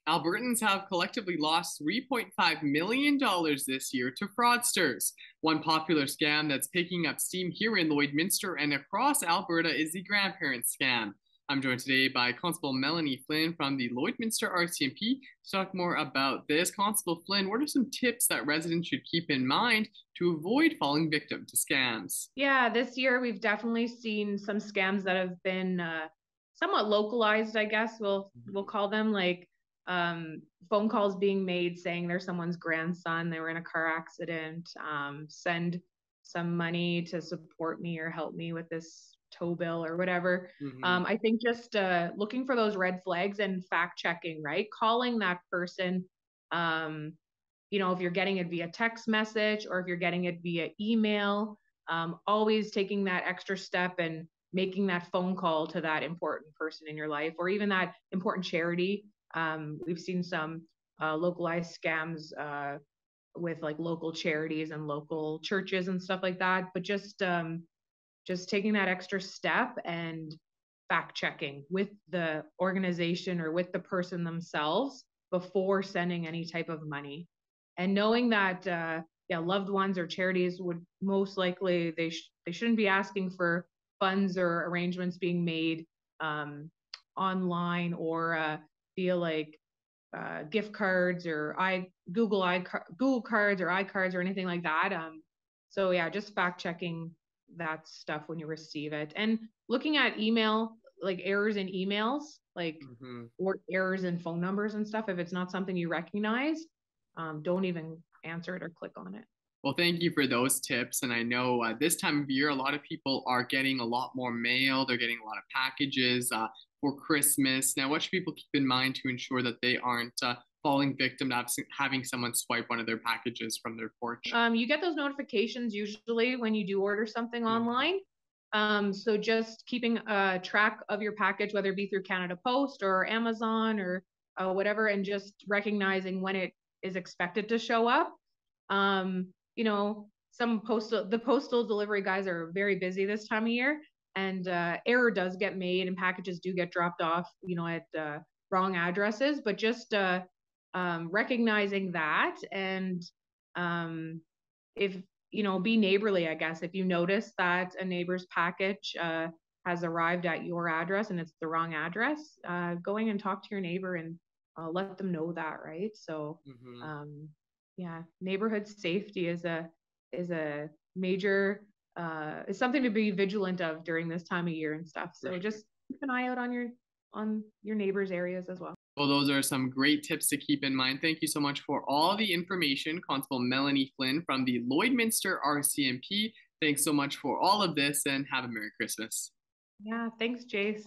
Albertans have collectively lost $3.5 million this year to fraudsters. One popular scam that's picking up steam here in Lloydminster and across Alberta is the grandparent scam. I'm joined today by Constable Melanie Flynn from the Lloydminster RCMP to talk more about this. Constable Flynn, what are some tips that residents should keep in mind to avoid falling victim to scams? Yeah, this year we've definitely seen some scams that have been somewhat localized, I guess we'll call them, like phone calls being made saying they're someone's grandson, they were in a car accident, send some money to support me or help me with this tow bill or whatever. I think just looking for those red flags and fact checking, right? Calling that person, if you're getting it via text message or if you're getting it via email, always taking that extra step and making that phone call to that important person in your life or even that important charity. We've seen some localized scams with like local charities and local churches and stuff like that. But just taking that extra step and fact checking with the organization or with the person themselves before sending any type of money, and knowing that loved ones or charities would most likely they shouldn't be asking for funds or arrangements being made online or via like gift cards or Google cards or iCards or anything like that. So yeah, just fact checking that stuff when you receive it, and looking at email, like errors in emails, like or errors in phone numbers and stuff. If it's not something you recognize, don't even answer it or click on it. Well, thank you for those tips. And I know this time of year, a lot of people are getting a lot more mail. They're getting a lot of packages for Christmas. Now, what should people keep in mind to ensure that they aren't falling victim to having someone swipe one of their packages from their porch? You get those notifications usually when you do order something online. So just keeping a track of your package, whether it be through Canada Post or Amazon or whatever, and just recognizing when it is expected to show up. The postal delivery guys are very busy this time of year, and error does get made and packages do get dropped off, at wrong addresses. But just recognizing that, and if be neighborly, I guess. If you notice that a neighbor's package has arrived at your address and it's the wrong address, going and talk to your neighbor and let them know that, right? So yeah, neighborhood safety is a major is something to be vigilant of during this time of year and stuff. So just keep an eye out on your neighbors' areas as well. Well, those are some great tips to keep in mind. Thank you so much for all the information, Constable Melanie Flynn from the Lloydminster RCMP. Thanks so much for all of this and have a Merry Christmas. Yeah, thanks, Jace.